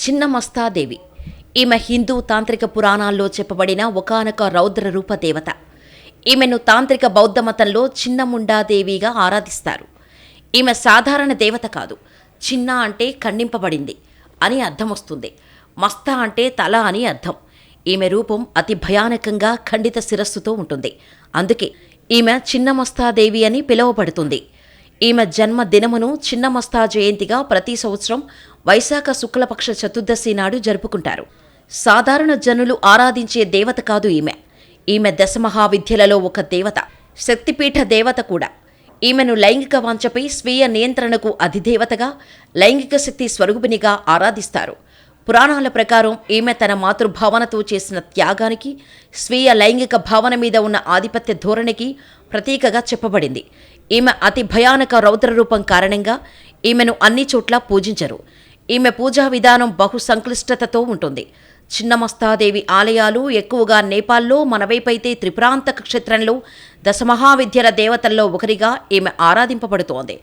చిన్నమస్తాదేవి. ఈమె హిందూ తాంత్రిక పురాణాల్లో చెప్పబడిన ఒకానొక రౌద్ర రూప దేవత. ఈమెను తాంత్రిక బౌద్ధ మతంలో చిన్నముండాదేవిగా ఆరాధిస్తారు. ఈమె సాధారణ దేవత కాదు. చిన్న అంటే ఖండింపబడింది అని అర్థం వస్తుంది. మస్తా అంటే తల అని అర్థం. ఈమె రూపం అతి భయానకంగా ఖండిత శిరస్సుతో ఉంటుంది. అందుకే ఈమె చిన్నమస్తాదేవి అని పిలువబడుతుంది. ఈమె జన్మ దినమును చిన్నమస్తా జయంతిగా ప్రతి సంవత్సరం వైశాఖ శుక్లపక్ష చతుర్దశి నాడు జరుపుకుంటారు. సాధారణ జనులు ఆరాధించే దేవత కాదు ఈమె. ఈమె దశమహావిద్యలలో ఒక దేవత, శక్తిపీఠ దేవత కూడా. ఈమెను లైంగిక వాంఛపై స్వీయ నియంత్రణకు అధిదేవతగా, లైంగిక శక్తి స్వరూపిణిగా ఆరాధిస్తారు. పురాణాల ప్రకారం ఈమె తన మాతృభావనతో చేసిన త్యాగానికి, స్వీయ లైంగిక భావన మీద ఉన్న ఆధిపత్య ధోరణికి ప్రతీకగా చెప్పబడింది. ఈమె అతి భయానక రౌద్రరూపం కారణంగా ఈమెను అన్ని చోట్ల పూజించరు. ఈమె పూజా విధానం బహు సంక్లిష్టతతో ఉంటుంది. చిన్నమస్తాదేవి ఆలయాలు ఎక్కువగా నేపాల్లో, మనవైపైతే త్రిపురాంతక క్షేత్రంలో దశమహావిద్యల దేవతల్లో ఒకరిగా ఈమె ఆరాధింపబడుతోంది.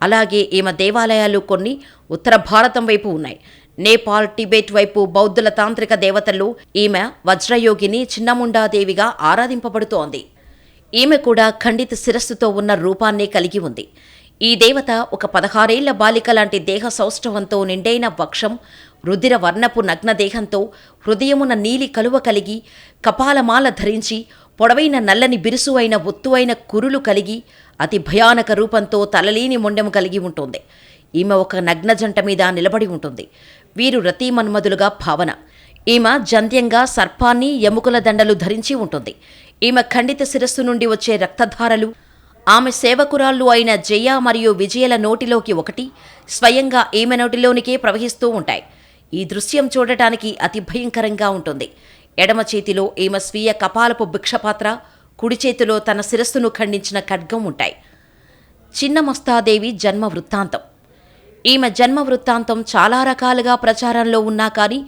అలాగే ఈమె దేవాలయాలు కొన్ని ఉత్తర భారతం వైపు ఉన్నాయి. నేపాల్, టిబెట్ వైపు బౌద్ధుల తాంత్రిక దేవతల్లో ఈమె వజ్రయోగిని చిన్నముండాదేవిగా ఆరాధింపబడుతోంది. ఈమె కూడా ఖండిత శిరస్సుతో ఉన్న రూపాన్నే కలిగి ఉంది. ఈ దేవత ఒక 16 ఏళ్ల బాలిక లాంటి దేహ సౌష్ఠవంతో నిండైన వక్షం, రుధిర వర్ణపు నగ్నదేహంతో, హృదయమున నీలి కలువ కలిగి, కపాలమాల ధరించి, పొడవైన నల్లని బిరుసు అయిన ఒత్తు అయిన కురులు కలిగి, అతి భయానక రూపంతో తలలేని మొండెము కలిగి ఉంటుంది. ఈమె ఒక నగ్న జంట మీద నిలబడి ఉంటుంది. వీరు రతీమన్మధులుగా భావన. ఈమె జంధ్యంగా సర్పాన్ని, ఎముకల దండలు ధరించి ఉంటుంది. ఈమె ఖండిత శిరస్సు నుండి వచ్చే రక్తధారలు ఆమె సేవకురాళ్ళు అయిన జయ మరియు విజయల నోటిలోకి ఒకటి, స్వయంగా ఈమె నోటిలోనికే ప్రవహిస్తూ ఉంటాయి. ఈ దృశ్యం చూడటానికి అతి భయంకరంగా ఉంటుంది. ఎడమ చేతిలో ఈమె స్వీయ కపాలపు భిక్షపాత్ర, కుడి చేతిలో తన శిరస్సును ఖండించిన ఖడ్గం ఉంటాయి. చిన్నమస్తాదేవి జన్మ వృత్తాంతం. ఈమె జన్మ వృత్తాంతం చాలా రకాలుగా ప్రచారంలో ఉన్నా కానీ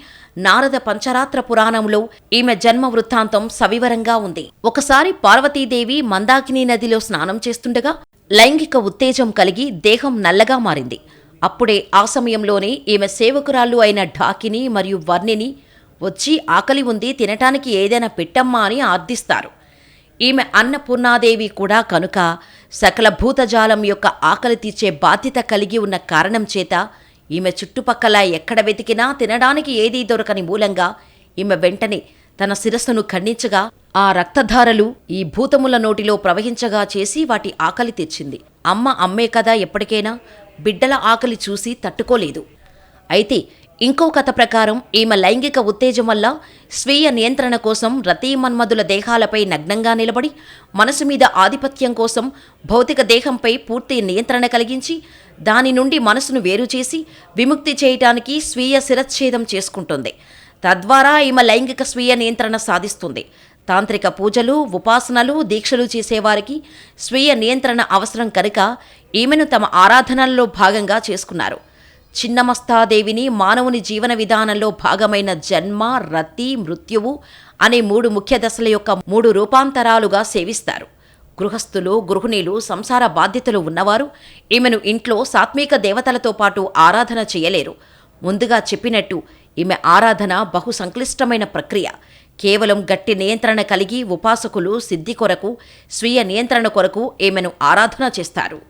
నారద పంచరాత్ర పురాణంలో ఈమె జన్మ వృత్తాంతం సవివరంగా ఉంది. ఒకసారి పార్వతీదేవి మందాకిని నదిలో స్నానం చేస్తుండగా లైంగిక ఉత్తేజం కలిగి దేహం నల్లగా మారింది. అప్పుడే ఆ సమయంలోనే ఈమె సేవకురాళ్ళు అయిన ఢాకిని మరియు వర్ణిని వచ్చి ఆకలి ఉంది, తినటానికి ఏదైనా పెట్టమ్మా అని ఆర్దిస్తారు. ఈమె అన్నపూర్ణాదేవి కూడా కనుక సకల భూతజాలం యొక్క ఆకలి తీర్చే బాధ్యత కలిగి ఉన్న కారణం చేత ఈమె చుట్టుపక్కల ఎక్కడ వెతికినా తినడానికి ఏదీ దొరకని మూలంగా ఈమె వెంటనే తన శిరస్సును ఖండించగా ఆ రక్తధారలు ఈ భూతముల నోటిలో ప్రవహించగా చేసి వాటి ఆకలి తెచ్చింది. అమ్మే కదా ఎప్పటికైనా బిడ్డల ఆకలి చూసి తట్టుకోలేదు. అయితే ఇంకో కథ ప్రకారం ఈమె లైంగిక ఉత్తేజం వల్ల స్వీయ నియంత్రణ కోసం రతీమన్మధుల దేహాలపై నగ్నంగా నిలబడి మనసు మీద ఆధిపత్యం కోసం భౌతిక దేహంపై పూర్తి నియంత్రణ కలిగించి దాని నుండి మనసును వేరు చేసి విముక్తి చేయటానికి స్వీయ శిరచ్ఛేదం చేసుకుంటుంది. తద్వారా ఈమె లైంగిక స్వీయ నియంత్రణ సాధిస్తుంది. తాంత్రిక పూజలు, ఉపాసనలు, దీక్షలు చేసేవారికి స్వీయ నియంత్రణ అవసరం కనుక ఈమెను తమ ఆరాధనల్లో భాగంగా చేసుకున్నారు. చిన్నమస్తాదేవిని మానవుని జీవన విధానంలో భాగమైన జన్మ, రతి, మృత్యువు అనే 3 ముఖ్య దశల యొక్క 3 రూపాంతరాలుగా సేవిస్తారు. గృహస్థులు, గృహిణీలు, సంసార బాధ్యతలు ఉన్నవారు ఈమెను ఇంట్లో సాత్విక దేవతలతో పాటు ఆరాధన చేయలేరు. ముందుగా చెప్పినట్టు ఈమె ఆరాధన బహు సంక్లిష్టమైన ప్రక్రియ. కేవలం గట్టి నియంత్రణ కలిగి ఉపాసకులు సిద్ధి కొరకు, స్వీయ నియంత్రణ కొరకు ఈమెను ఆరాధన చేస్తారు.